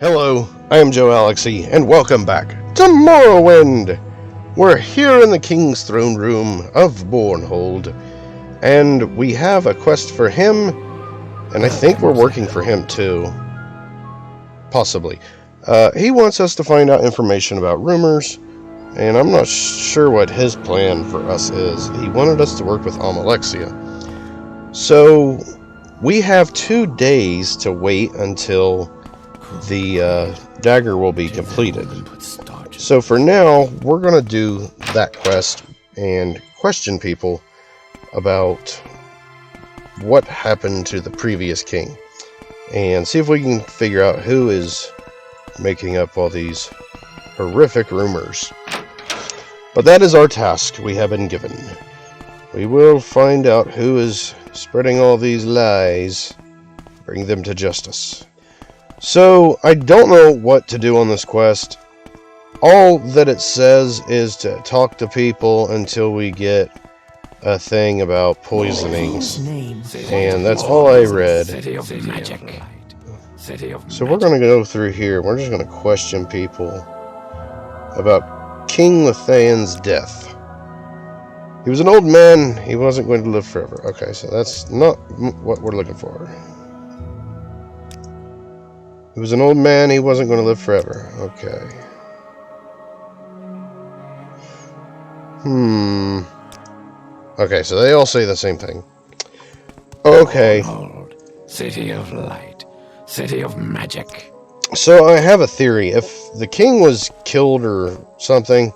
Hello, I am Joalixy, and welcome back to Morrowind! We're here in the King's Throne Room of Bornhold, and we have a quest for him, and I think we're working for him too. Possibly. He wants us to find out information about rumors, and I'm not sure what his plan for us is. He wanted us to work with Joalixy. So, we have 2 days to wait until the dagger will be completed. So for now, we're going to do that quest and question people about what happened to the previous king. And see if we can figure out who is making up all these horrific rumors. But that is our task we have been given. We will find out who is spreading all these lies, bring them to justice. So, I don't know what to do on this quest. All that it says is to talk to people until we get a thing about poisonings. And that's all I read. So we're going to go through here. We're just going to question people about King Lethaean's death. He was an old man. He wasn't going to live forever. Okay, so that's not what we're looking for. He was an old man, he wasn't going to live forever. Okay. Okay, so they all say the same thing. Okay. City of light. City of magic. So I have a theory. If the king was killed or something...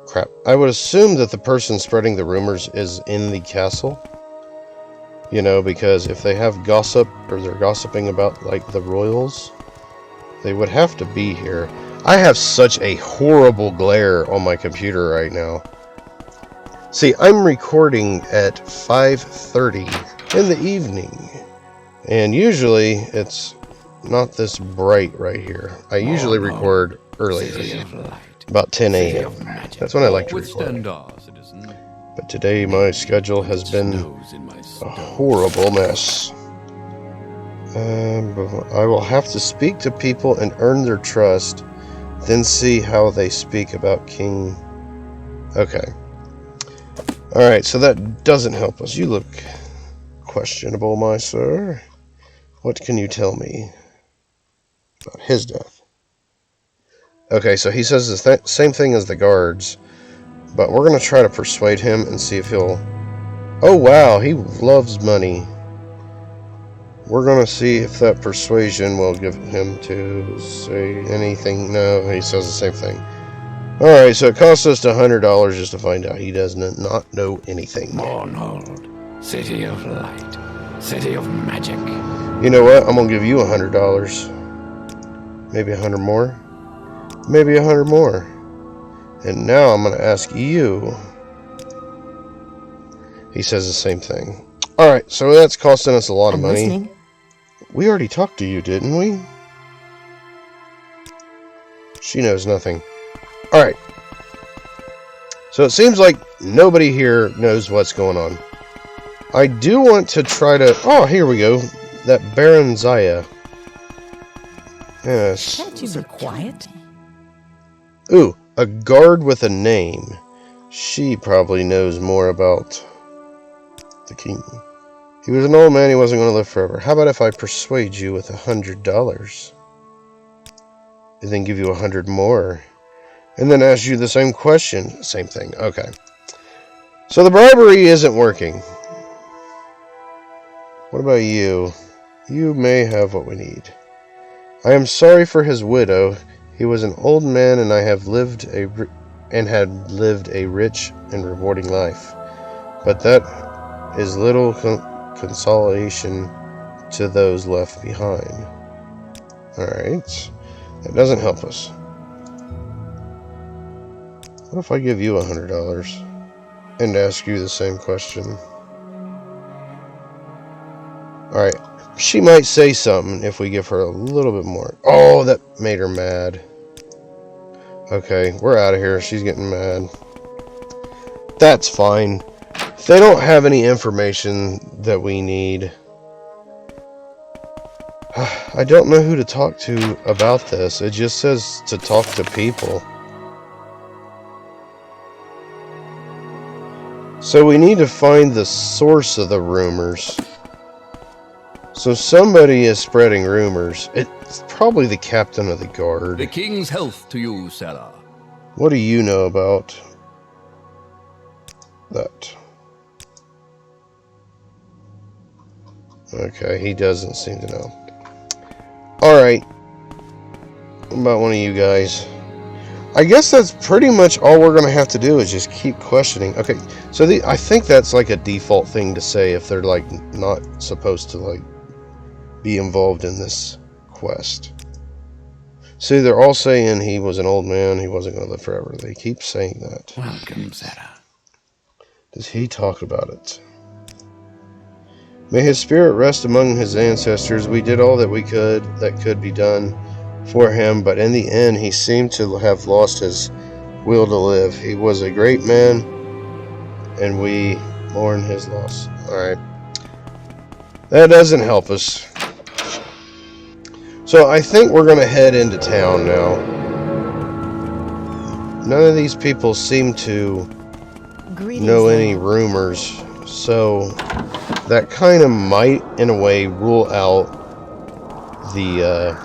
Crap. I would assume that the person spreading the rumors is in the castle. You know, because if they have gossip, or they're gossiping about, like, the royals, they would have to be here. I have such a horrible glare on my computer right now. See, I'm recording at 5:30 in the evening. And usually, it's not this bright right here. I usually record earlier, about 10 a.m. That's when I like to record. But today my schedule has been a horrible mess. I will have to speak to people and earn their trust, then see how they speak about King. Okay. Alright, so that doesn't help us. You look questionable, my sir. What can you tell me about his death? Okay, so he says the same thing as the guards. But we're going to try to persuade him and see if he'll... Oh, wow, he loves money. We're going to see if that persuasion will give him to say anything. No, he says the same thing. Alright, so it costs us $100 just to find out he does not know anything. Bornhold. City of light. City of magic. You know what? I'm going to give you $100. Maybe 100 more. Maybe 100 more. And now I'm going to ask you. He says the same thing. Alright, so that's costing us a lot of money. Listening. We already talked to you, didn't we? She knows nothing. Alright. So it seems like nobody here knows what's going on. I do want to try to... Oh, here we go. That Baron Zaya. Yes. Can't you be quiet? Ooh. A guard with a name. She probably knows more about the king. He was an old man, he wasn't going to live forever. How about if I persuade you with $100? And then give you 100 more. And then ask you the same question. Same thing. Okay. So the bribery isn't working. What about you? You may have what we need. I am sorry for his widow. He was an old man, and had lived a rich and rewarding life. But that is little consolation to those left behind. Alright. That doesn't help us. What if I give you $100 and ask you the same question? Alright. She might say something if we give her a little bit more. Oh, that made her mad. Okay, we're out of here. She's getting mad. That's fine. They don't have any information that we need. I don't know who to talk to about this. It just says to talk to people. So we need to find the source of the rumors. So somebody is spreading rumors. It's probably the captain of the guard. The king's health to you, Sarah. What do you know about that? Okay, he doesn't seem to know. Alright. What about one of you guys? I guess that's pretty much all we're going to have to do is just keep questioning. Okay, so I think that's like a default thing to say if they're like not supposed to like be involved in this quest. See, they're all saying he was an old man, he wasn't going to live forever. They keep saying that. Welcome, Sarah. Does he talk about it? May his spirit rest among his ancestors. We did all that we could that could be done for him, but in the end he seemed to have lost his will to live. He was a great man, and we mourn his loss. Alright. That doesn't help us. So I think we're going to head into town now. None of these people seem to know any rumors, so that kind of might, in a way, rule out the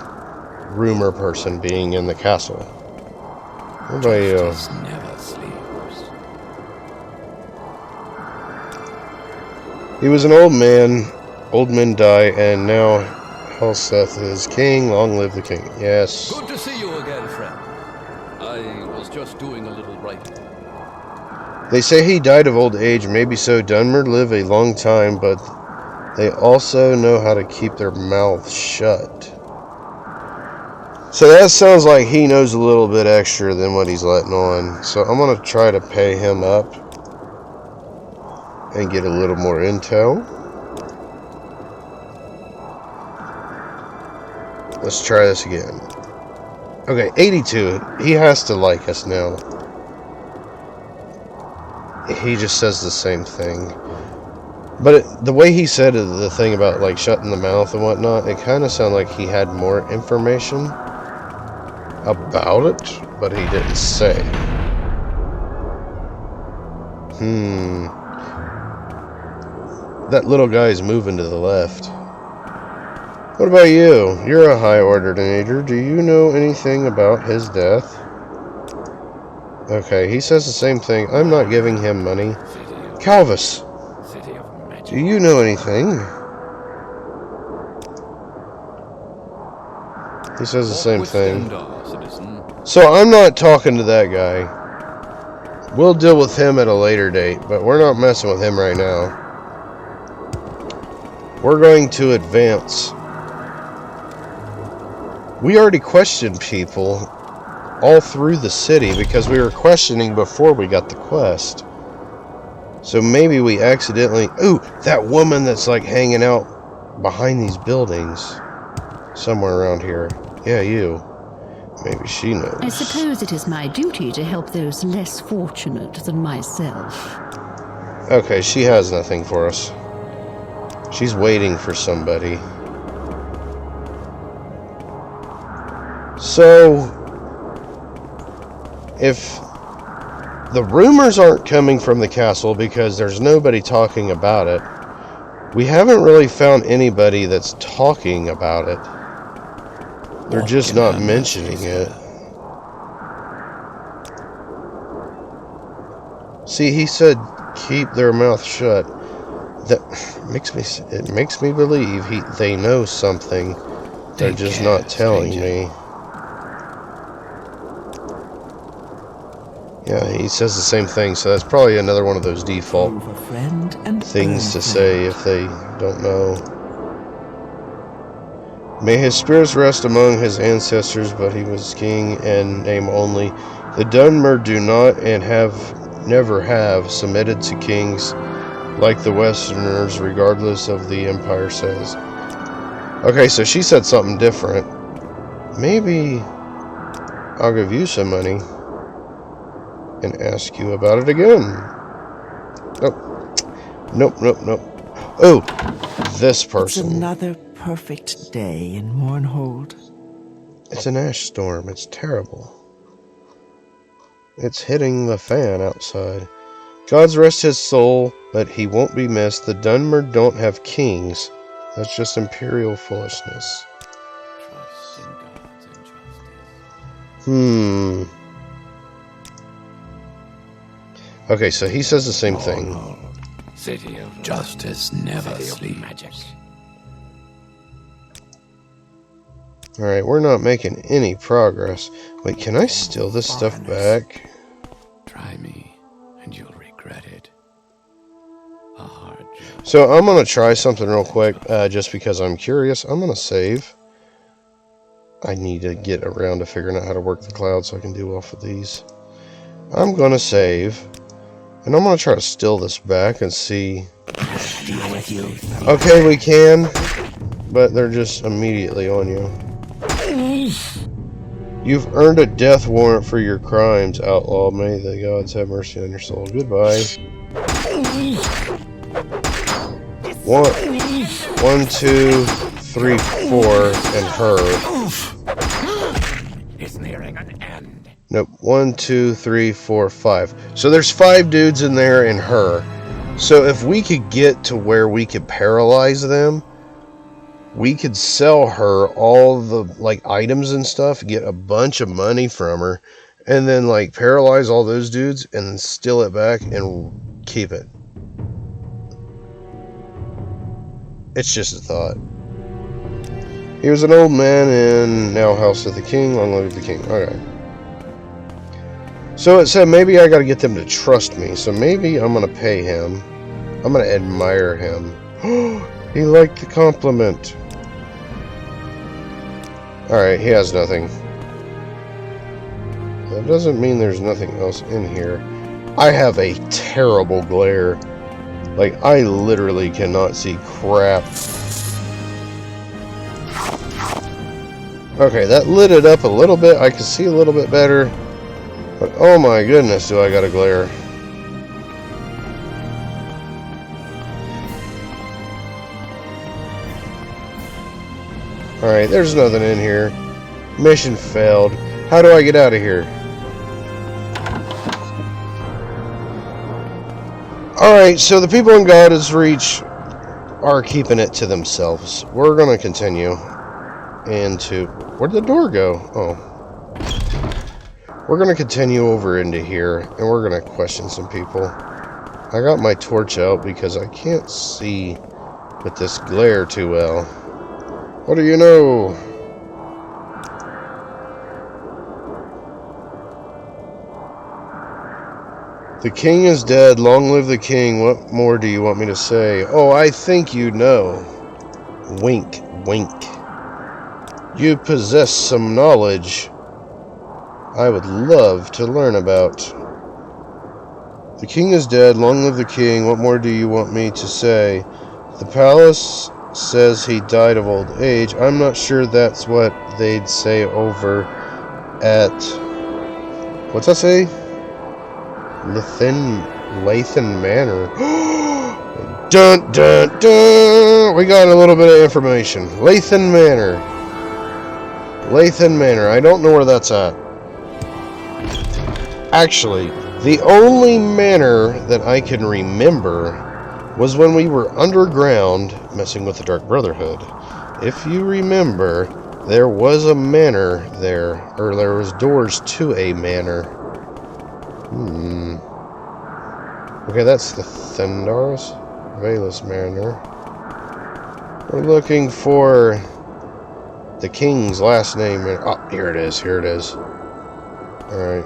rumor person being in the castle. What about you? Justice never sleeps. He was an old man. Old men die, and now Helseth is king. Long live the king. Yes. Good to see you again, friend. I was just doing a little writing. They say he died of old age. Maybe so. Dunmer live a long time, but they also know how to keep their mouths shut. So that sounds like he knows a little bit extra than what he's letting on. So I'm going to try to pay him up and get a little more intel. Let's try this again. Okay, 82. He has to like us now. He just says the same thing. But the way he said the thing about like shutting the mouth and whatnot, it kind of sounded like he had more information about it, but he didn't say. That little guy's moving to the left. What about you? You're a high order teenager. Do you know anything about his death? Okay, he says the same thing. I'm not giving him money. Calvus, City of magic. do you know anything? He says the same thing. Citizen. So I'm not talking to that guy. We'll deal with him at a later date, but we're not messing with him right now. We're going to advance. We already questioned people all through the city because we were questioning before we got the quest. So maybe we accidentally... Ooh, that woman that's like hanging out behind these buildings. Somewhere around here. Yeah, you. Maybe she knows. I suppose it is my duty to help those less fortunate than myself. Okay, she has nothing for us. She's waiting for somebody. So, if the rumors aren't coming from the castle because there's nobody talking about it, we haven't really found anybody that's talking about it. They're just not mentioning it. See, he said keep their mouth shut. That makes me believe they know something. They're just not telling me. Yeah, he says the same thing, so that's probably another one of those default things to say if they don't know. May his spirits rest among his ancestors, but he was king and name only. The Dunmer do not and never have submitted to kings like the Westerners, regardless of the empire says. Okay, so she said something different. Maybe I'll give you some money and ask you about it again. Nope. Oh, this person. It's another perfect day in Mournhold. It's an ash storm. It's terrible. It's hitting the fan outside. God's rest his soul, but he won't be missed. The Dunmer don't have kings. That's just imperial foolishness. Trust in God's injustice. Okay, so he says the same thing. City of Justice never sleeps. magic. Alright, we're not making any progress. Wait, can I steal this stuff back? Try me, and you'll regret it. A hard job. So I'm going to try something real quick, just because I'm curious. I'm going to save. I need to get around to figuring out how to work the cloud so I can do off of these. I'm going to save. And I'm going to try to steal this back and see. Okay, we can. But they're just immediately on you. You've earned a death warrant for your crimes, outlaw. May the gods have mercy on your soul. Goodbye. 1, 2, 3, 4, and her. It's nearing an end. Nope. 1, 2, 3, 4, 5. So there's 5 dudes in there and her. So if we could get to where we could paralyze them, we could sell her all the items and stuff, get a bunch of money from her, and then paralyze all those dudes and then steal it back and keep it. It's just a thought. He was an old man and now house of the king. Long live the king. Okay. So it said maybe I gotta get them to trust me. So maybe I'm gonna pay him. I'm gonna admire him. He liked the compliment. Alright, he has nothing. That doesn't mean there's nothing else in here. I have a terrible glare. I literally cannot see crap. Okay, that lit it up a little bit. I can see a little bit better. But oh my goodness, do I got a glare. Alright, there's nothing in here. Mission failed. How do I get out of here? Alright, so the people in God's Reach are keeping it to themselves. We're going to continue into... Where'd the door go? Oh. We're going to continue over into here, and we're going to question some people. I got my torch out because I can't see with this glare too well. What do you know? The king is dead. Long live the king. What more do you want me to say? Oh, I think you know. Wink, wink. You possess some knowledge I would love to learn about. The king is dead. Long live the king. What more do you want me to say? The palace says he died of old age. I'm not sure that's what they'd say over at... What's that say? Lathan Manor. Dun dun dun! We got a little bit of information. Lathan Manor. Lathan Manor. I don't know where that's at. Actually, the only manor that I can remember was when we were underground messing with the Dark Brotherhood. If you remember, there was a manor there, or there was doors to a manor. Okay, that's the Thendaris Valus Manor. We're looking for the king's last name. Oh, here it is. Here it is. Alright.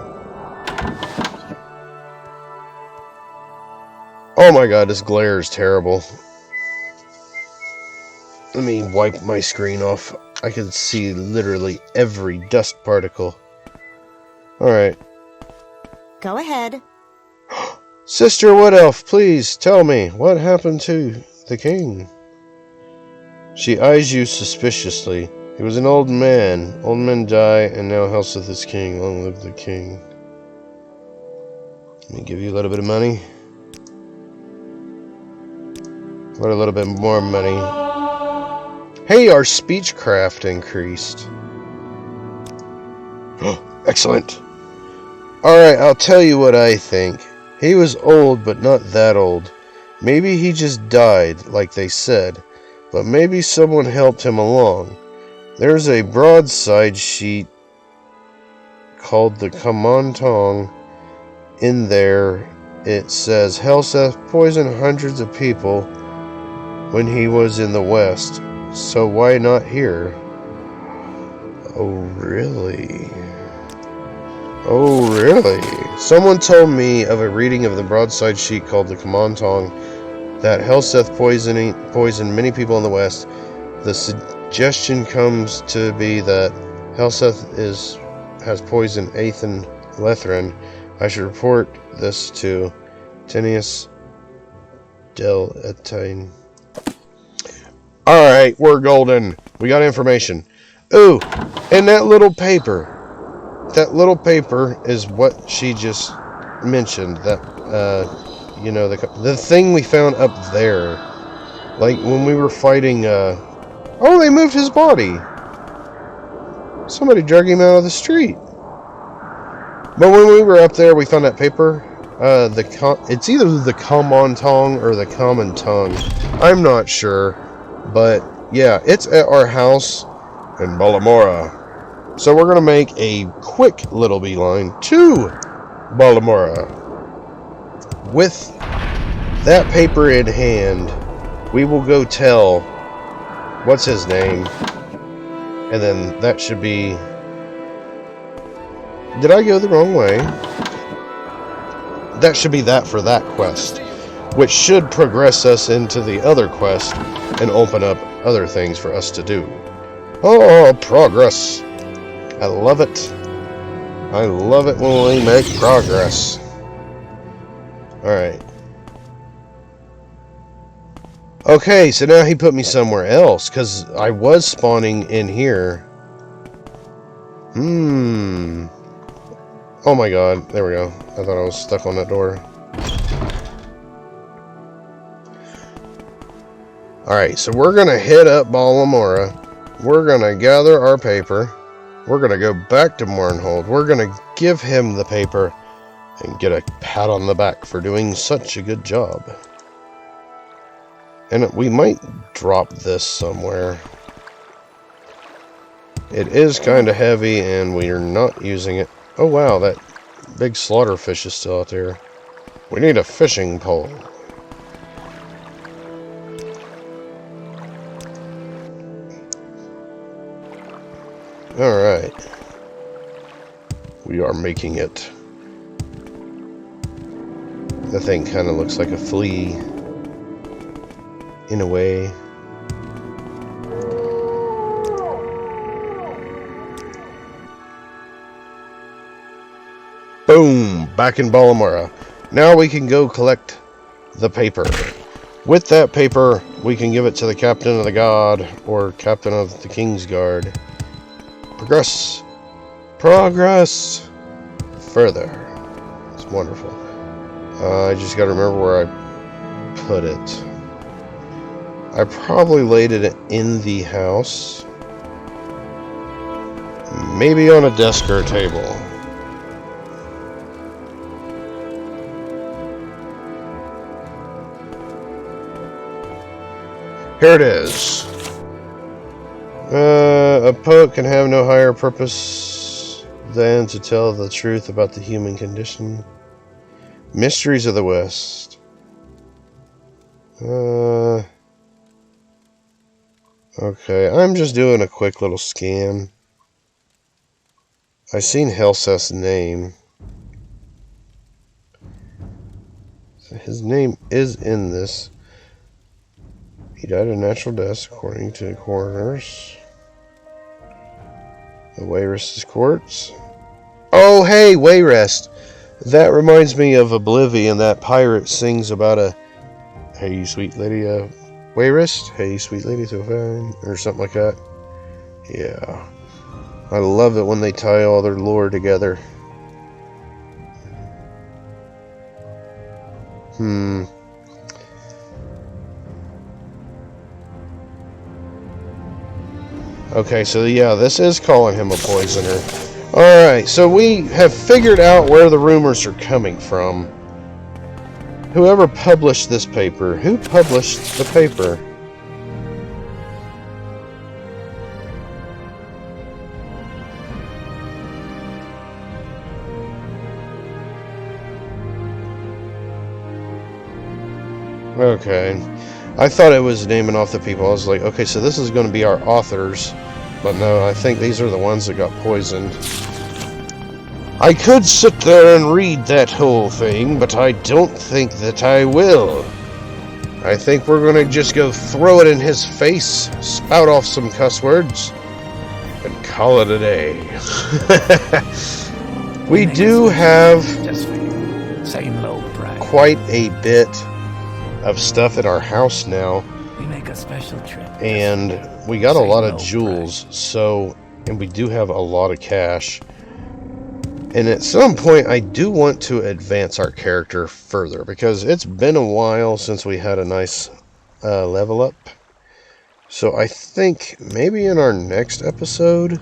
Oh my god, this glare is terrible. Let me wipe my screen off. I can see literally every dust particle. Alright. Go ahead. Sister Wood Elf, please tell me, what happened to the king? She eyes you suspiciously. He was an old man. Old men die, and now houseeth his king. Long live the king. Let me give you a little bit of money. What a little bit more money. Hey, our speechcraft increased. Excellent. Alright, I'll tell you what I think. He was old, but not that old. Maybe he just died, like they said. But maybe someone helped him along. There's a broadside sheet called the Kamantong. In there, it says Helseth poisoned hundreds of people when he was in the West. So why not here? Oh, really? Oh, really? Someone told me of a reading of the broadside sheet called the Kamantong that Helseth poisoned many people in the West. The suggestion comes to be that Helseth has poisoned Athan Lethrin. I should report this to Tinius Del Etine. Alright, we're golden. We got information. Ooh, and that little paper. That little paper is what she just mentioned. That, you know, the thing we found up there. Like, when we were fighting, oh, they moved his body. Somebody drug him out of the street. But when we were up there, we found that paper. It's either the Kamantong or the Common Tongue. I'm not sure. But, yeah, it's at our house in Balamora. So we're going to make a quick little beeline to Balamora. With that paper in hand, we will go tell what's his name. And then that should be... Did I go the wrong way? That should be that for that quest, which should progress us into the other quest and open up other things for us to do. Oh, progress! I love it. I love it when we make progress. Alright. Okay, so now he put me somewhere else, because I was spawning in here. Oh my god, there we go. I thought I was stuck on that door. Alright, so we're going to hit up Balamora. We're going to gather our paper. We're going to go back to Mournhold. We're going to give him the paper and get a pat on the back for doing such a good job. And we might drop this somewhere. It is kind of heavy and we are not using it. Oh wow, that big slaughterfish is still out there. We need a fishing pole. Alright. We are making it. The thing kind of looks like a flea. In a way. Boom! Back in Balamora. Now we can go collect the paper. With that paper, we can give it to the Captain of the God or Captain of the King's Guard. Progress! Progress! Further. It's wonderful. I just gotta remember where I put it. I probably laid it in the house. Maybe on a desk or a table. Here it is. A poet can have no higher purpose than to tell the truth about the human condition. Mysteries of the West. Okay, I'm just doing a quick little scan. I seen Helseth's name. So his name is in this. He died a natural death, according to the coroners. The Wayrest's Courts. Oh, hey, Wayrest! That reminds me of Oblivion. That pirate sings about a... Hey, you sweet lady, Wayrest? Hey, sweet lady, so fine. Or something like that. Yeah. I love it when they tie all their lore together. Okay, so yeah, this is calling him a poisoner. Alright, so we have figured out where the rumors are coming from. Whoever published this paper? Who published the paper? Okay. I thought it was naming off the people. I was like, okay, so this is going to be our authors. But no, I think these are the ones that got poisoned. I could sit there and read that whole thing, but I don't think that I will. I think we're going to just go throw it in his face, spout off some cuss words, and call it a day. We do have quite a bit of stuff at our house now. We make a special trip. And we got a lot of jewels, and we do have a lot of cash. And at some point, I do want to advance our character further, because it's been a while since we had a nice level up. So I think maybe in our next episode,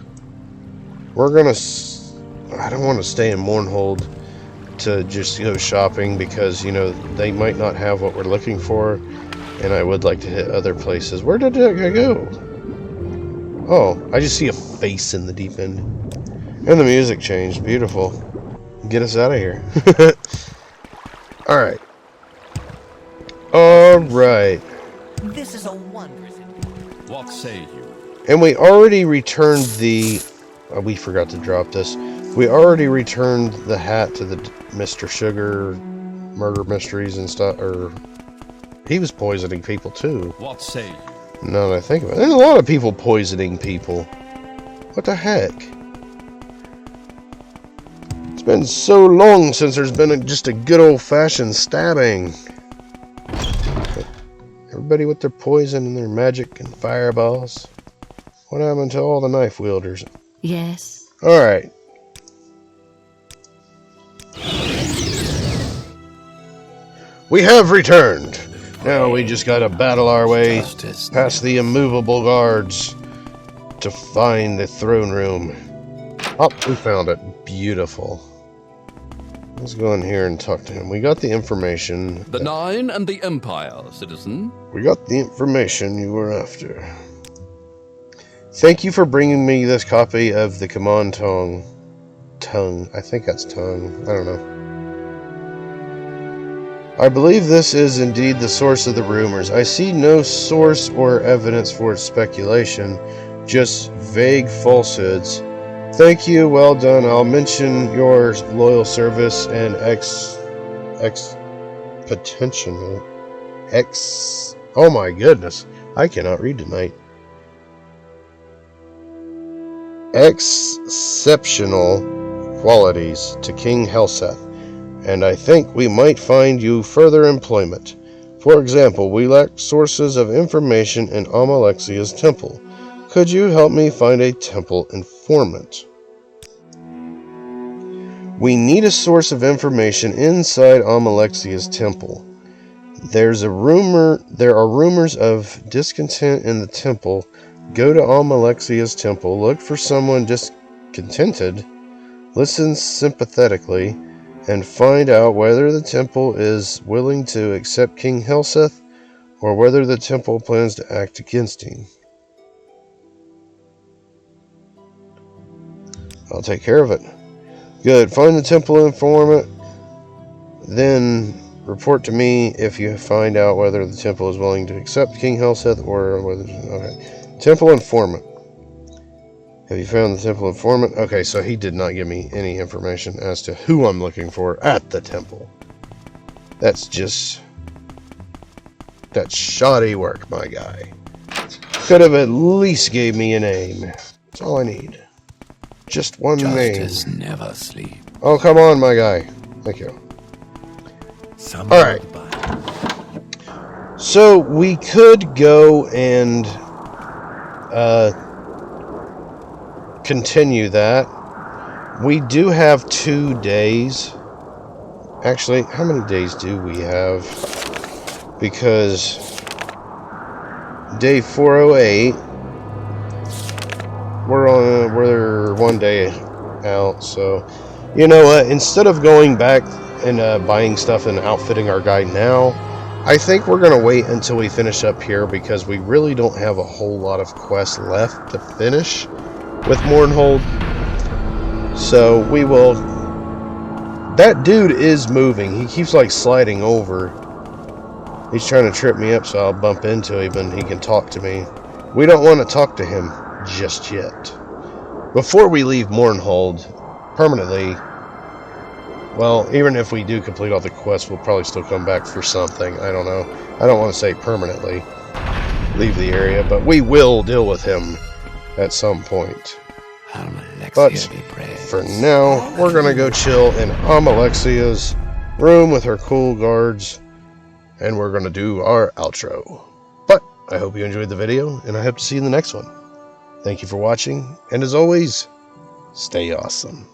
we're gonna... I don't want to stay in Mournhold to just go shopping, because, you know, they might not have what we're looking for, and I would like to hit other places. Where did I go? Oh, I just see a face in the deep end. And the music changed. Beautiful. Get us out of here. Alright. Alright. This is a wonderful. What say you? And we already returned the... we forgot to drop this. We already returned the hat to the Mr. Sugar murder mysteries and stuff. Or he was poisoning people too. What say you? Now that I think about it, there's a lot of people poisoning people. What the heck? It's been so long since there's been just a good old-fashioned stabbing. Everybody with their poison and their magic and fireballs. What happened to all the knife wielders? Yes. Alright. We have returned. Now we just gotta battle our way past the immovable guards to find the throne room. Oh, we found it. Beautiful. Let's go in here and talk to him. We got the information. The Nine and the Empire, citizen. We got the information you were after. Thank you for bringing me this copy of the command tongue. I think that's tongue. I don't know. I believe this is indeed the source of the rumors. I see no source or evidence for its speculation, just vague falsehoods. Thank you, well done. I'll mention your loyal service and oh my goodness, I cannot read tonight. Exceptional qualities to King Helseth, and I think we might find you further employment. For example, we lack sources of information in Joalixi's temple. Could you help me find a temple informant? We need a source of information inside Joalixi's temple. There are rumors of discontent in the temple. Go to Joalixi's temple, look for someone discontented, listen sympathetically, and find out whether the temple is willing to accept King Helseth or whether the temple plans to act against him. I'll take care of it. Good. Find the temple informant, then report to me if you find out whether the temple is willing to accept King Helseth or whether... Okay. Temple informant. Have you found the temple informant? Okay, so he did not give me any information as to who I'm looking for at the temple. That's shoddy work, my guy. Could have at least gave me a name. That's all I need. Just one name. Justice never sleep. Oh, come on, my guy. Thank you. Alright. So, we could go and continue that. We do have 2 days. Actually, how many days do we have? Because day 408 we're one day out, so you know what? Instead of going back and buying stuff and outfitting our guy now, I think we're gonna wait until we finish up here because we really don't have a whole lot of quests left to finish with Mournhold. So we will. That dude is moving. He keeps like sliding over. He's trying to trip me up so I'll bump into him and he can talk to me. We don't want to talk to him just yet. Before we leave Mournhold permanently, well, even if we do complete all the quests, we'll probably still come back for something. I don't know. I don't want to say permanently leave the area, but we will deal with him at some point. But for now, we're going to go chill in Amalexia's room with her cool guards, and we're going to do our outro. But I hope you enjoyed the video, and I hope to see you in the next one. Thank you for watching, and as always, stay awesome.